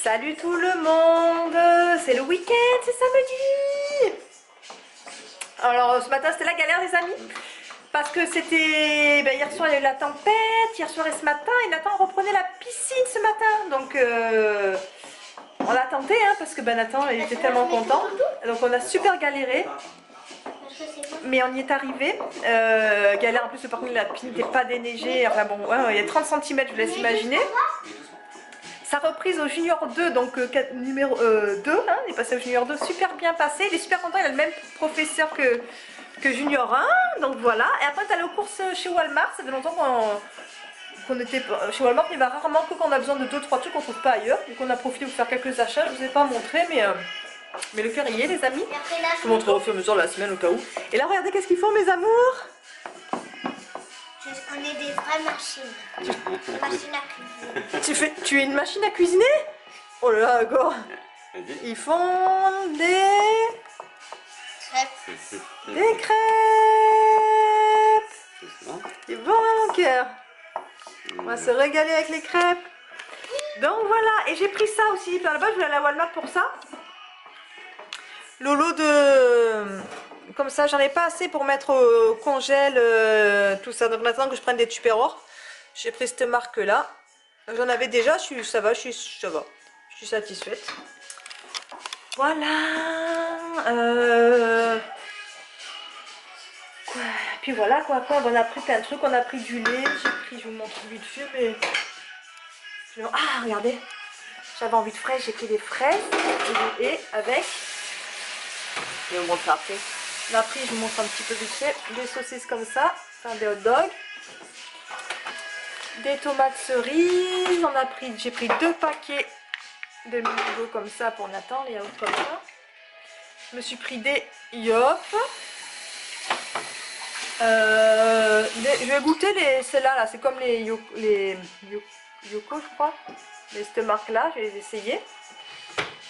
Salut tout le monde, c'est le week-end, c'est samedi. Alors ce matin c'était la galère les amis, parce que c'était, hier soir il y a eu la tempête, hier soir et ce matin, et Nathan reprenait la piscine ce matin, donc on l'a tenté hein, parce que Nathan il était tellement content, donc on a super galéré. Mais on y est arrivé, galère en plus par contre la piscine n'était pas déneigée, enfin bon, ouais, il y a 30 cm, je vous laisse imaginer. Sa reprise au junior 2, donc numéro 2, hein, il est passé au junior 2, super bien passé, il est super content, il a le même professeur que junior 1, donc voilà. Et après tu allé aux courses chez Walmart, ça fait longtemps qu'on était chez Walmart, il va rarement que quand on a besoin de 2-3 trucs qu'on trouve pas ailleurs, donc on a profité pour faire quelques achats, je vous ai pas montré, mais le cœur y est les amis, je vous montrerai au fur et à mesure de la semaine au cas où. Et là regardez qu'est-ce qu'ils font mes amours. On est des vraies machines. Des machines à cuisiner. Tu es une machine à cuisiner? Oh là là, d'accord. Ils font des crêpes. Des crêpes. C'est bon hein, mon cœur. On va se régaler avec les crêpes. Donc voilà, et j'ai pris ça aussi. À la base, je voulais aller à Walmart pour ça. Lolo de... Comme ça, j'en ai pas assez pour mettre au congèle, tout ça. Donc maintenant que je prenne des Tupperware, j'ai pris cette marque-là. J'en avais déjà, ça va, je suis satisfaite. Voilà. Puis voilà quoi, on a pris plein de trucs, on a pris du lait, j'ai pris, je vous montre vite fait, mais... Ah, regardez, j'avais envie de fraises, j'ai pris des fraises, et avec... Je vais vous montrer après. On a pris, je vous montre un petit peu vite fait, des saucisses comme ça, enfin des hot dogs, des tomates cerises, j'ai pris 2 paquets de Migo comme ça pour Nathan, les yaourts comme ça. Je me suis pris des Yop. Je vais goûter celles-là, là, c'est comme les Yoko, je crois, cette marque-là, je vais les essayer.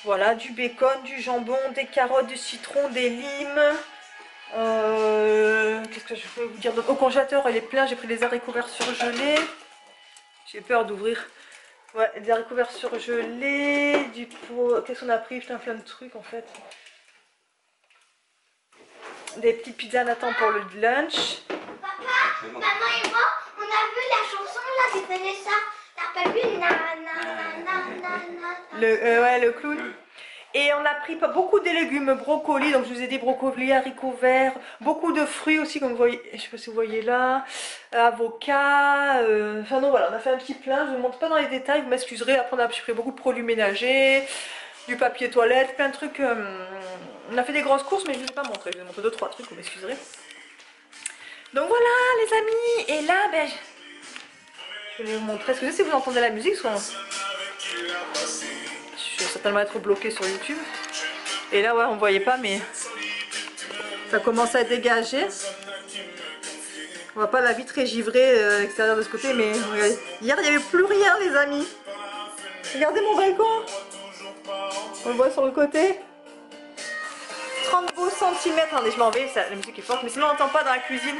Voilà, du bacon, du jambon, des carottes, du citron, des limes. Qu'est-ce que je peux vous dire d'autre? Au congélateur, il est plein, j'ai pris des haricots verts surgelés. J'ai peur d'ouvrir. Ouais, des haricots verts surgelés, du pot. Qu'est-ce qu'on a pris? Putain, plein de trucs en fait. Des petites pizzas Nathan pour le lunch. Papa, maman et moi, on a vu la chanson là qui faisait ça. T'as pas vu ouais, le clown. Et on a pris beaucoup de légumes, brocolis, donc je vous ai dit brocolis, haricots verts, beaucoup de fruits aussi, comme vous voyez, je sais pas si vous voyez là, avocats, enfin non voilà, on a fait un petit plein, je ne vous montre pas dans les détails, vous m'excuserez, après on a pris beaucoup de produits ménagers, du papier toilette, plein de trucs, on a fait des grosses courses, mais je ne vous ai pas montré, je vous ai montré 2-3 trucs, vous m'excuserez. Donc voilà les amis, et là, je vais vous montrer, excusez si vous entendez la musique, je vais certainement être bloqué sur YouTube. Et là, ouais, on voyait pas, mais ça commence à dégager. On voit pas la vitre est givrée à l'extérieur de ce côté, mais regardez. Hier, il n'y avait plus rien, les amis. Regardez mon balcon. On le voit sur le côté. 30 beaux centimètres. Attendez, je m'en vais. La musique est forte, mais sinon, on n'entend pas dans la cuisine.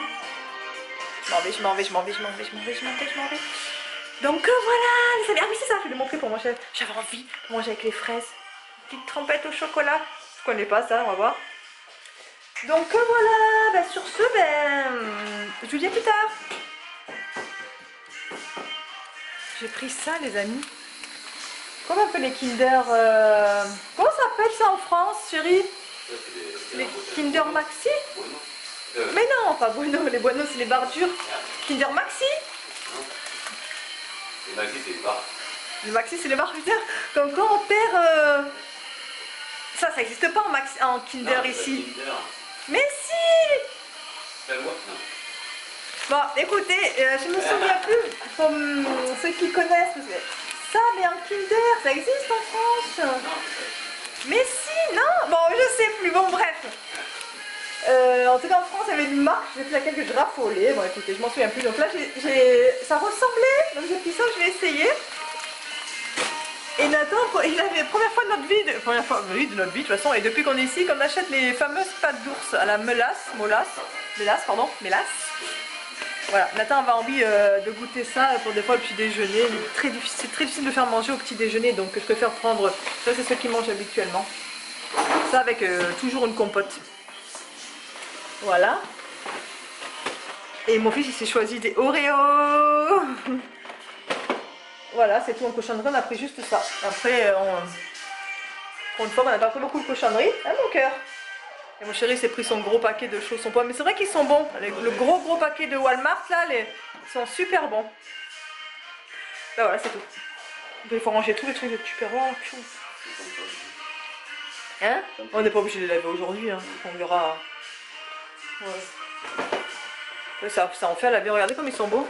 Je m'en vais. Donc voilà les amis, ah oui c'est ça, je vais vous montrer pour manger, j'avais envie de manger avec les fraises, petite trempette au chocolat, je connais pas ça, on va voir. Donc voilà, sur ce, je vous dis à plus tard. J'ai pris ça les amis, comment on appelle les Kinder, comment ça s'appelle ça en France chérie? Les Kinder Maxi? Mais non, pas Bueno, les Bueno c'est les barres dures, Kinder Maxi? Le maxi c'est les barres. Le maxi c'est les barres, putain. Comme quand on perd... Ça n'existe pas en Kinder non, ici. Kinder. Mais si. Bon, écoutez, je me souviens plus, comme ceux qui connaissent, ça, mais en Kinder, ça existe en France. Mais si, non. Bon, je sais plus, bon bref. En tout cas en France il y avait une marque, je sais plus laquelle que je raffolais, bon écoutez je m'en souviens plus, donc là ça ressemblait, donc j'ai pris ça, je l'ai essayé. Et Nathan, il avait la première fois de notre vie, de notre vie de toute façon, et depuis qu'on est ici, qu'on achète les fameuses pâtes d'ours à la mélasse, Voilà, Nathan avait envie de goûter ça pour des fois le petit déjeuner. C'est très difficile de faire manger au petit déjeuner, donc je préfère prendre, ça c'est ce qu'il mange habituellement. Ça avec toujours une compote. Voilà. Et mon fils il s'est choisi des Oreos. Voilà, c'est tout en cochonnerie, on a pris juste ça. Après, pour une fois, on n'a pas pris beaucoup de cochonnerie. Hein, mon cœur? Et mon chéri s'est pris son gros paquet de chaussons pommes. Mais c'est vrai qu'ils sont bons. Le gros paquet de Walmart, là, ils sont super bons. Ben voilà, c'est tout. Il faut ranger tous les trucs de Tupperware. Hein? On n'est pas obligé de les laver aujourd'hui. Hein. On verra. Ouais. Ça en fait à laver. Regardez comme ils sont beaux.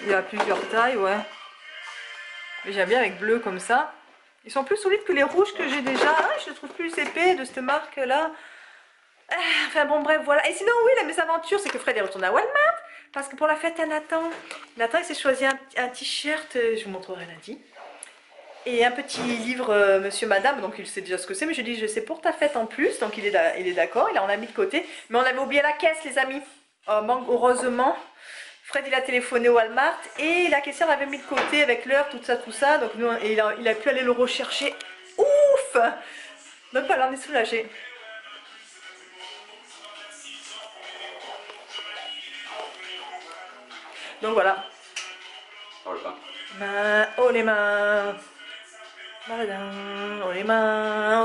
Il y a plusieurs tailles, ouais. Mais j'aime bien avec bleu comme ça. Ils sont plus solides que les rouges que j'ai déjà. Ah, je les trouve plus épais de cette marque-là. Enfin bon, bref, voilà. Et sinon, oui, la mésaventure, c'est que Fred est retourné à Walmart. Parce que pour la fête à Nathan, il s'est choisi un t-shirt, je vous montrerai lundi. Et un petit livre Monsieur Madame, donc il sait déjà ce que c'est. Mais je lui dis, c'est pour ta fête en plus. Donc il est d'accord, on l'a mis de côté. Mais on avait oublié la caisse, les amis. Heureusement. Fred il a téléphoné au Walmart et la caissière l'avait mis de côté avec l'heure, tout ça. Donc nous, il a pu aller le rechercher. Ouf! Donc voilà, on est soulagés. Donc voilà. Oh les mains. Oh les mains. Aladin, oh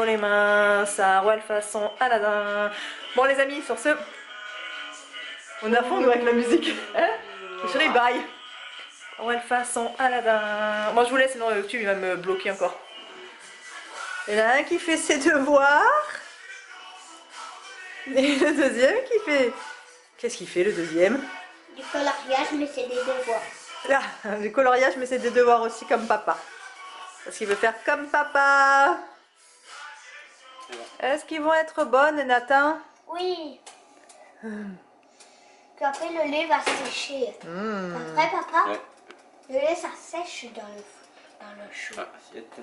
les mains, ça roule façon Aladin. Bon les amis, sur ce, on est à fond nous avec la musique. Hein? Chérie, bye. Ouais, façon Aladin. Moi je vous laisse, sinon YouTube il va me bloquer encore. Il y en a un qui fait ses devoirs. Et le deuxième qui fait... Qu'est-ce qu'il fait le deuxième? Du coloriage, mais c'est des devoirs. Ah, du coloriage, mais c'est des devoirs aussi comme papa. Parce qu'il veut faire comme papa. Est-ce qu'ils vont être bonnes, Nathan? Oui. Puis après, le lait va sécher. Après, papa, Ouais. le lait, ça sèche dans le chaud. Ah, assiette.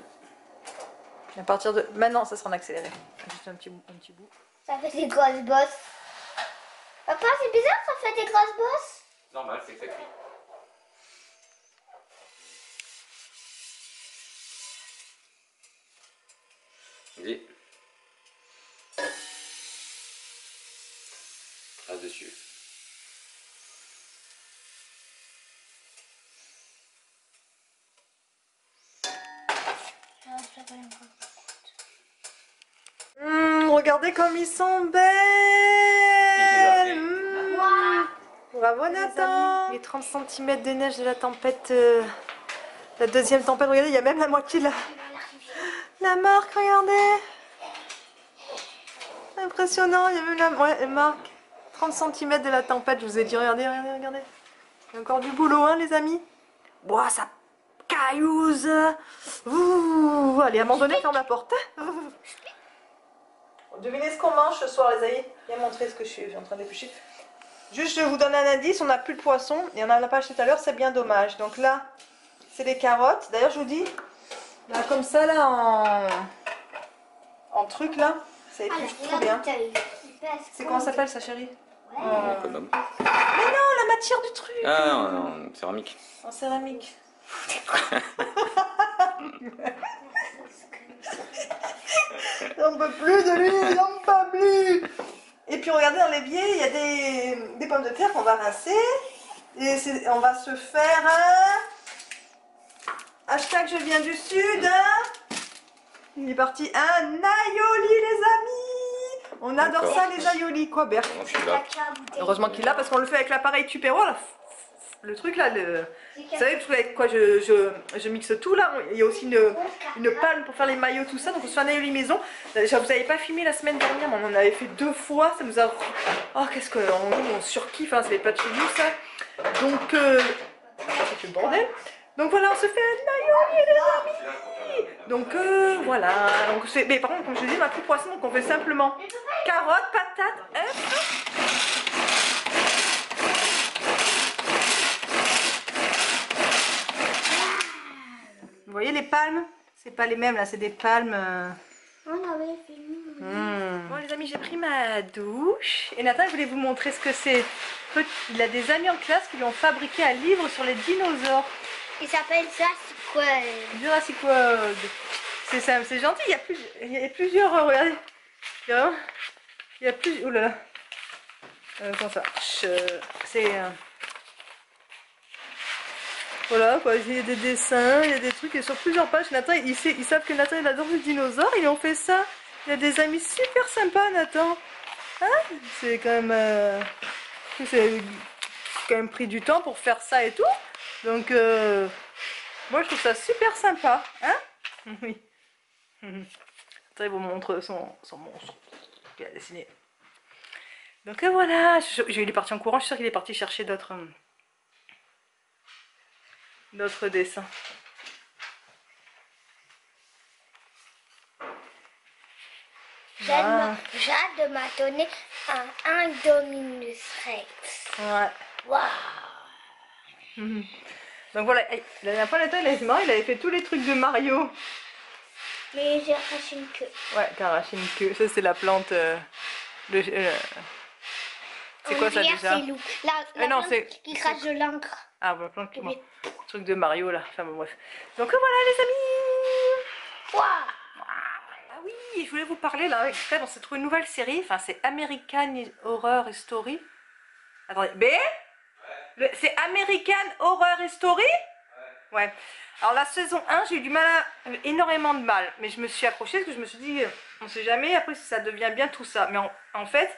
À partir de... Maintenant, ça sera en accéléré. Juste un petit bout. Ça fait des grosses bosses. Papa, c'est bizarre, ça fait des grosses bosses. Normal, c'est que ça cuit. Vas-y. Reste dessus. Regardez comme ils sont belles. Bravo Nathan. Les 30 cm de neige de la tempête, la deuxième tempête, regardez, il y a même la moitié de la marque, regardez. Impressionnant, il y a même la marque. 30 cm de la tempête, je vous ai dit, regardez. Il y a encore du boulot, hein les amis. Boah, ça caillouse. Ouh, allez, à un moment donné, ferme la porte. Devinez ce qu'on mange ce soir, les amis. Viens montrer ce que je suis en train d'éplucher. Juste, je vous donne un indice, on n'a plus de poisson et on n'en a pas acheté tout à l'heure, c'est bien dommage. Donc là, c'est des carottes. D'ailleurs, je vous dis, là, comme ça, là, en truc, là, ça épluche trop bien. C'est comment ça s'appelle, ça, chérie? Un Mais non, la matière du truc. Ah non, non, céramique. En céramique. J'en peux plus de lui, j'en peux plus. Et puis regardez dans l'évier, il y a des pommes de terre qu'on va rincer. Et on va se faire un hashtag je viens du sud. Il est parti un aioli les amis. On adore ça les aioli. Quoi Berk? Heureusement qu'il l'a parce qu'on le fait avec l'appareil Tupperware. Le truc là, vous savez le truc avec quoi je mixe tout là. Il y a aussi une palme pour faire les maillots, tout ça. Donc on se fait un aioli maison. Déjà, vous n'avez pas filmé la semaine dernière, mais on en avait fait 2 fois. Ça nous a... Oh qu'est-ce qu'on surkiffe, hein, ça n'est pas de chez nous ça. Donc, c'est le bordel. Donc voilà, on se fait un aioli les amis. Donc voilà. Donc, mais par contre, comme je vous dis, on n'a plus de poisson, donc on fait simplement carottes, patates, œufs. Vous voyez les palmes? C'est pas les mêmes là, c'est des palmes. On avait filmé. Bon les amis, j'ai pris ma douche et Nathan voulait vous montrer ce que c'est. Il a des amis en classe qui lui ont fabriqué un livre sur les dinosaures. Il s'appelle Jurassic World. Jurassic World. C'est ça, c'est gentil, il y a plusieurs, regardez. Il y a plus, oh là là. Comment ça? C'est... Voilà quoi, il y a des dessins, il y a des trucs, et sur plusieurs pages, Nathan, ils savent que Nathan il adore les dinosaures, ils ont fait ça. Il a des amis super sympas, Nathan. Hein? C'est quand même... c'est quand même pris du temps pour faire ça et tout. Donc, moi je trouve ça super sympa. Hein? Oui. Attends, il vous montre son monstre qu'il a dessiné. Donc voilà, il est parti en courant, je suis sûre qu'il est parti chercher d'autres dessins. Jade m'a donné un Indominus Rex. Ouais. Waouh. Donc voilà, la dernière fois, Nathan, il avait fait tous les trucs de Mario. Mais j'ai arraché une queue. Ouais, t'as arraché une queue. Ça, c'est la plante... c'est quoi ça déjà? C'est loup. La non, plante qui crache de l'encre. Ah, la plante qui... Bon, truc de Mario, là. Enfin, bon, bref. Donc voilà, les amis. Waouh. Ah oui, je voulais vous parler, là, exprès, on s'est trouvé une nouvelle série. Enfin, c'est American Horror Story. Attendez, c'est American Horror Story? Ouais. Alors la saison 1, j'ai eu du mal énormément de mal, mais je me suis accrochée parce que je me suis dit, on sait jamais après si ça devient bien tout ça. Mais en fait,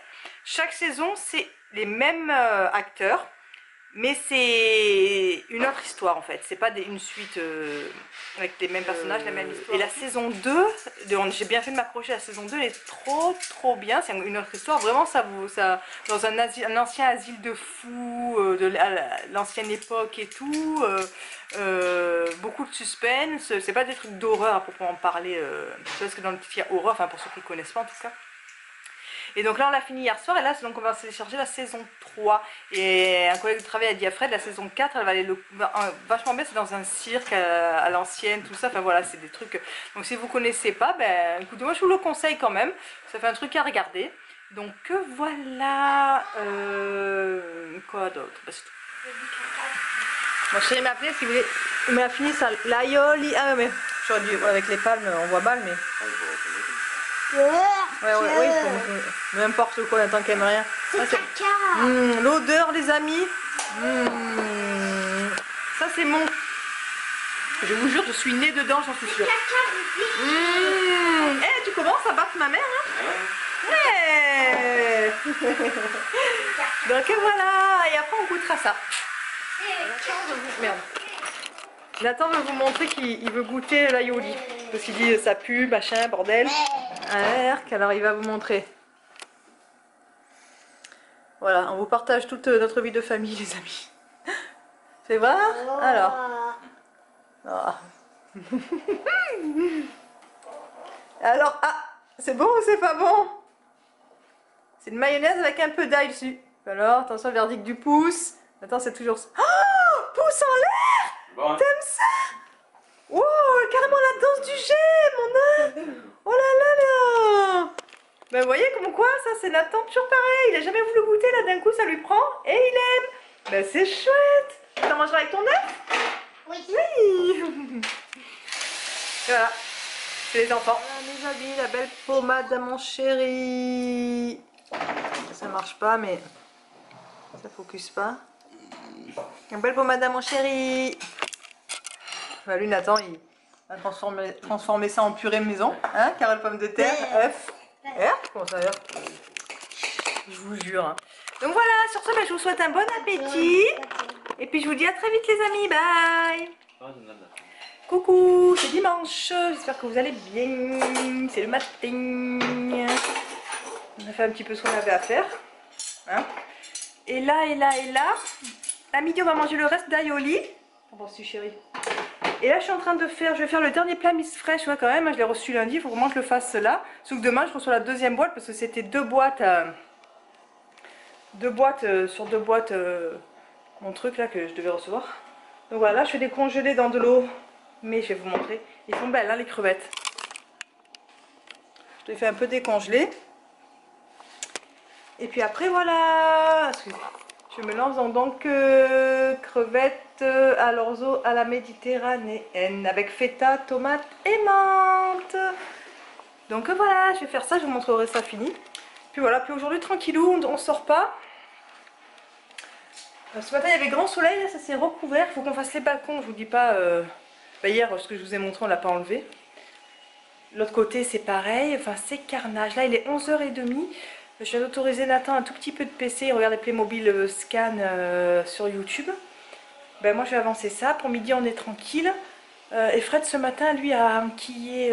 chaque saison, c'est les mêmes acteurs, mais c'est une autre histoire en fait. C'est pas une suite avec les mêmes personnages, la même histoire. Et la saison 2, j'ai bien fait de m'accrocher à la saison 2, elle est trop bien. C'est une autre histoire, vraiment dans un ancien asile de fous, de l'ancienne époque et tout. Beaucoup de suspense, c'est pas des trucs d'horreur à proprement parler, parce que dans le titre il y a horreur, enfin pour ceux qui ne connaissent pas en tout cas. Et donc là on l'a fini hier soir et là donc on va télécharger la saison 3 et un collègue de travail a dit à Fred la saison 4 elle va aller vachement bien, c'est dans un cirque à l'ancienne, tout ça, enfin voilà c'est des trucs, donc si vous connaissez pas, ben écoutez moi je vous le conseille quand même, ça fait un truc à regarder. Donc voilà, quoi d'autre, ben, c'est tout. Mon chéri m'a appelé si vous voulez, il m'a fini ça, l'aioli, ah mais j'aurais dû, avec les palmes on voit mal mais... Oui, n'importe quoi, tant qu'elle aime rien. C'est caca. L'odeur, les amis. Ça, c'est mon... Je vous jure, je suis née dedans, j'en suis sûre. Tu commences à battre ma mère, hein? Ouais. Donc voilà, et après on goûtera ça. Merde. Nathan veut vous montrer qu'il veut goûter l'aioli. Parce qu'il dit ça pue, machin, bordel. Alors il va vous montrer. Voilà, on vous partage toute notre vie de famille, les amis. Fais voir. Alors. Alors, c'est bon ou c'est pas bon? C'est une mayonnaise avec un peu d'ail dessus. Alors, attention, le verdict du pouce. Attends, c'est toujours... Oh, pouce en l'air. Bon. T'aimes ça? Oh, carrément la danse du jet, mon œuf. Oh là là là. Ben vous voyez comme quoi, ça c'est Nathan toujours pareil. Il a jamais voulu goûter, là d'un coup ça lui prend et il aime. Ben c'est chouette. Tu en mangeras avec ton œuf? Oui. Oui. Et voilà, c'est les enfants. Voilà mes amis, la belle pommade à mon chéri. Ça marche pas mais ça focus pas. Une belle pommade à mon chéri. Bah lui Nathan il va transformer ça en purée maison, hein, carottes pommes de terre, œufs. Comment ça va? Je vous jure. Hein. Donc voilà, sur ce je vous souhaite un bon appétit. Et puis je vous dis à très vite les amis, bye. Coucou, c'est dimanche, j'espère que vous allez bien. C'est le matin. On a fait un petit peu ce qu'on avait à faire. Hein. Et là, à midi on va manger le reste d'aioli. T'en penses-tu chérie? Et là je suis en train de faire, je vais faire le dernier plat Miss Fresh, ouais, quand même, je l'ai reçu lundi, il faut vraiment que je le fasse là. Sauf que demain je reçois la deuxième boîte parce que c'était deux boîtes sur deux boîtes, mon truc là que je devais recevoir. Donc voilà, là je fais des congelés dans de l'eau, mais je vais vous montrer, ils sont belles hein, les crevettes. Je l'ai fait un peu décongeler. Et puis après, voilà. Je me lance donc crevettes à l'orzo à la méditerranéenne avec feta, tomate et menthe. Donc voilà, je vais faire ça, je vous montrerai ça fini. Puis voilà, puis aujourd'hui tranquillou, on sort pas. Ce matin il y avait grand soleil, là, ça s'est recouvert. Il faut qu'on fasse les balcons, je vous dis pas. Hier, ce que je vous ai montré, on l'a pas enlevé. L'autre côté c'est pareil, enfin c'est carnage. Là il est 11h30. Je viens d'autoriser Nathan un tout petit peu de PC. Regardez Playmobil Scan sur YouTube. Ben moi je vais avancer ça. Pour midi on est tranquille. Et Fred ce matin lui a enquillé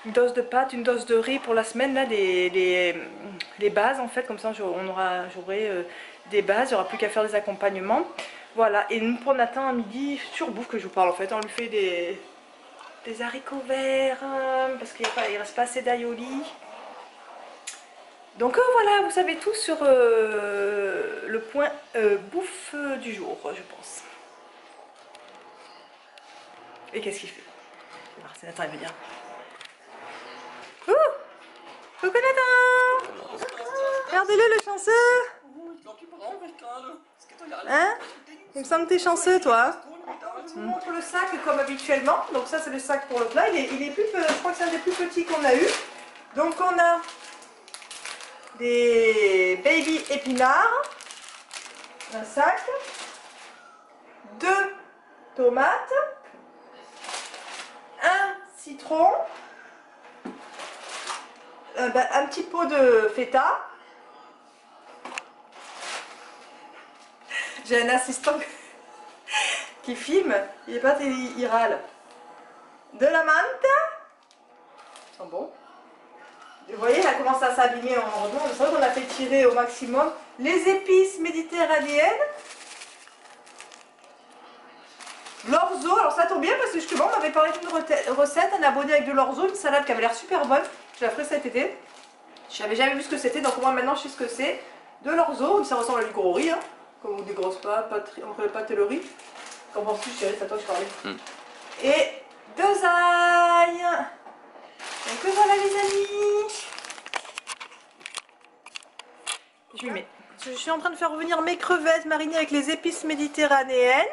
une dose de pâtes, une dose de riz pour la semaine. Là les bases en fait. Comme ça j'aurai des bases. Il n'y aura plus qu'à faire des accompagnements. Voilà. Et nous pour Nathan à midi, sur bouffe que je vous parle en fait. On lui fait des haricots verts. Parce qu'il ne reste pas assez d'aïoli. Donc voilà, vous savez tout sur le point bouffe du jour, je pense. Et qu'est-ce qu'il fait? C'est Nathan, il veut dire. Ouh! Coucou Nathan! Regardez-le, le chanceux! Hein? Il me semble que t'es chanceux, toi. Je vous montre le sac comme habituellement. Donc ça, c'est le sac pour le plat. Il est plus, je crois que c'est un des plus petits qu'on a eu. Donc on a des baby épinards, un sac, 2 tomates, un citron, un petit pot de feta. J'ai un assistant qui filme, il râle. De la menthe, ils sont bons. Vous voyez, elle a commencé à s'abîmer en revenant. C'est vrai qu'on a fait tirer au maximum. Les épices méditerranéennes. L'orzo, alors ça tombe bien parce que justement on m'avait parlé d'une recette, un abonné avec de l'orzo, une salade qui avait l'air super bonne. Je la ferai cet été. Je n'avais jamais vu ce que c'était, donc moi maintenant je sais ce que c'est. De l'orzo, ça ressemble à du gros riz, hein, comme des grosses pâtes, entre les pâtes et le riz. Qu'en penses-tu chérie? C'est à toi que je parlais. Et 2 ails. Donc voilà les amis. Je suis en train de faire revenir mes crevettes marinées avec les épices méditerranéennes.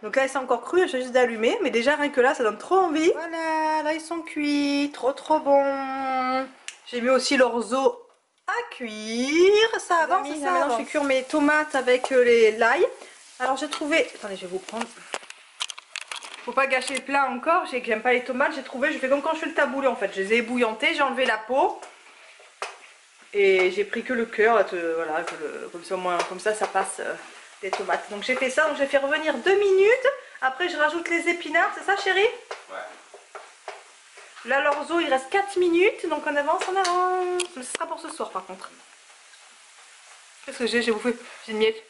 Donc là, elles sont encore crues, j'ai juste d'allumer. Mais déjà, rien que là, ça donne trop envie. Voilà, là, ils sont cuits. Trop, trop bon. J'ai mis aussi l'orzo à cuire. Ça avance, ça avance. Maintenant, je fais cuire mes tomates avec l'ail. Alors, j'ai trouvé... Attendez, je vais vous prendre... Faut pas gâcher le plat encore. J'aime pas les tomates. J'ai trouvé... Je fais comme quand je fais le taboulé, en fait. Je les ai ébouillantés, j'ai enlevé la peau. Et j'ai pris que le cœur. Voilà, comme ça, ça passe... les tomates. Donc j'ai fait ça, donc j'ai fait revenir 2 minutes. Après je rajoute les épinards, c'est ça chérie? Ouais. Là l'orzo il reste 4 minutes, donc on avance, on avance. Mais ce sera pour ce soir par contre. Qu'est-ce que j'ai bouffé? J'ai une miette.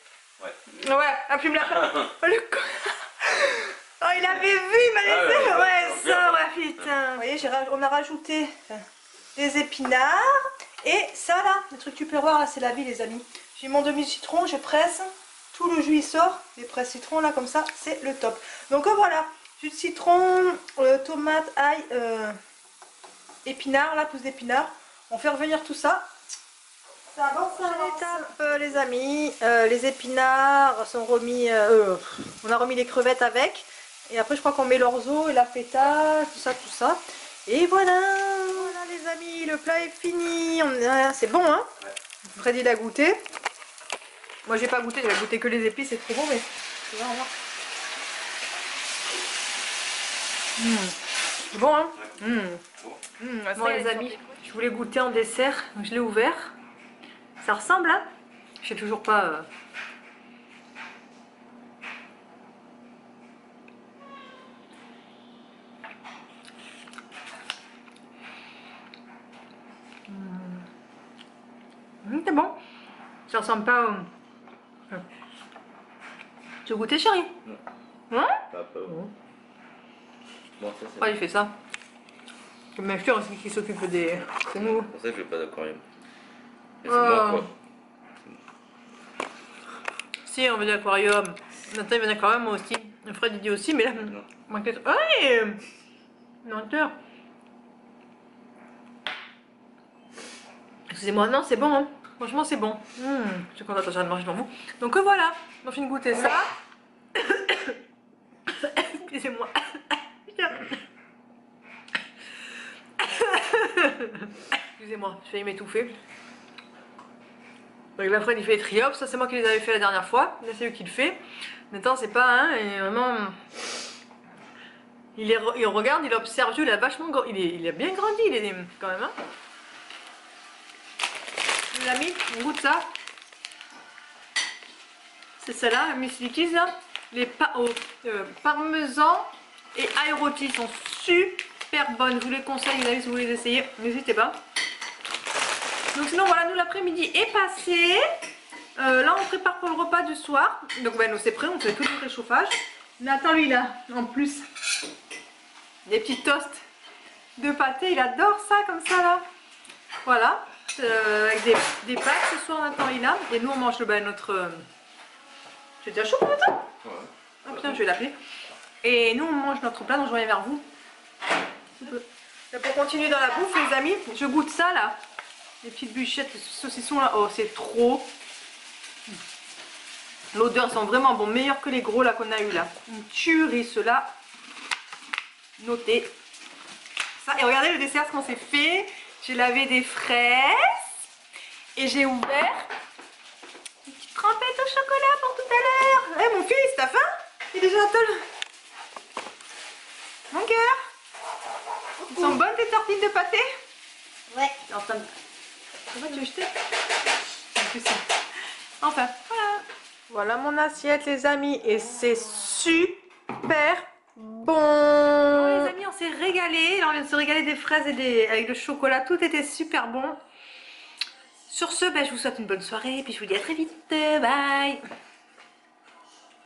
Ouais. Ouais, un plume la Oh il avait vu, il m'a laissé. Ah, ouais, ça, ouais putain. Vous voyez, on a rajouté des épinards. Et ça là, le truc tupperware là, c'est la vie les amis. J'ai mon demi-citron, je presse. Tout le jus il sort, les presses citron là comme ça, c'est le top. Donc voilà, jus de citron, tomate, ail, épinards, là, pousse d'épinards. On fait revenir tout ça. Ça avance, ça avance. Étape, les amis, les épinards sont remis, on a remis les crevettes avec. Et après je crois qu'on met l'orzo et la feta, tout ça, tout ça. Et voilà, voilà les amis, le plat est fini. C'est bon hein. Freddy il a goûté. Moi j'ai pas goûté, j'ai goûté que les épices, c'est trop bon mais... C'est bon hein. Bon les amis, je voulais goûter en dessert, donc je l'ai ouvert. Ça ressemble hein. Je sais toujours pas... C'est bon. Ça ressemble pas au... Tu veux goûter chérie? Hein? Pas bon. Bon, ça, pourquoi il fait ça? Bien sûr, c'est qui s'occupe des... C'est nous. C'est pour ça que je fais pas d'aquarium. C'est moi quoi. Si, on veut de l'aquarium. Nathan il veut d'aquarium, moi aussi. Fred il dit aussi, mais là... Ouais! Menteur. Excusez-moi, non, c'est bon. Hein. Franchement, c'est bon. Je suis contente, j'ai manger devant vous. Donc voilà, on finit de goûter ça. Excusez-moi. Excusez-moi, je vais m'étouffer. Donc la Fred il fait les triops, ça c'est moi qui les avais fait la dernière fois. Là c'est lui qui le fait. Maintenant c'est pas un, et vraiment. Il regarde, il observe, il a vachement il a bien grandi, il est quand même. Hein. Les amis, on goûte ça. C'est celle-là, la Miss Vicky's là. Les parmesan et aérotis sont super bonnes. Je vous les conseille, les amis, si vous voulez les essayer, n'hésitez pas. Donc sinon voilà, nous l'après-midi est passé. Là on prépare pour le repas du soir. Donc ben nous c'est prêt, on fait tout le réchauffage. Nathan lui là, en plus, des petits toasts de pâté, il adore ça comme ça là. Voilà, avec des pâtes ce soir Nathan il a. Et nous on mange notre... J'ai déjà chaud Nathan. Ouais. Ah putain je vais l'appeler. Et nous on mange notre plat, donc je reviens vers vous. Et pour continuer dans la bouffe les amis, je goûte ça là. Les petites bûchettes, les saucissons là, oh c'est trop. L'odeur sent vraiment bon, meilleur que les gros là qu'on a eu là. Une tuerie ceux-là. Notez. Ça, et regardez le dessert ce qu'on s'est fait. J'ai lavé des fraises. Et j'ai ouvert une petite trempette au chocolat pour tout à l'heure. Eh mon fils, t'as faim? Il est déjà à table. Mon cœur. Ils sont bonnes tes tartines de pâté? Ouais. Enfin, comment tu veux jeter? Enfin, voilà. Voilà mon assiette les amis et c'est super bon. Alors, les amis, on s'est régalé. Là, on vient de se régaler des fraises et avec le chocolat. Tout était super bon. Sur ce, ben, je vous souhaite une bonne soirée et puis je vous dis à très vite. Bye.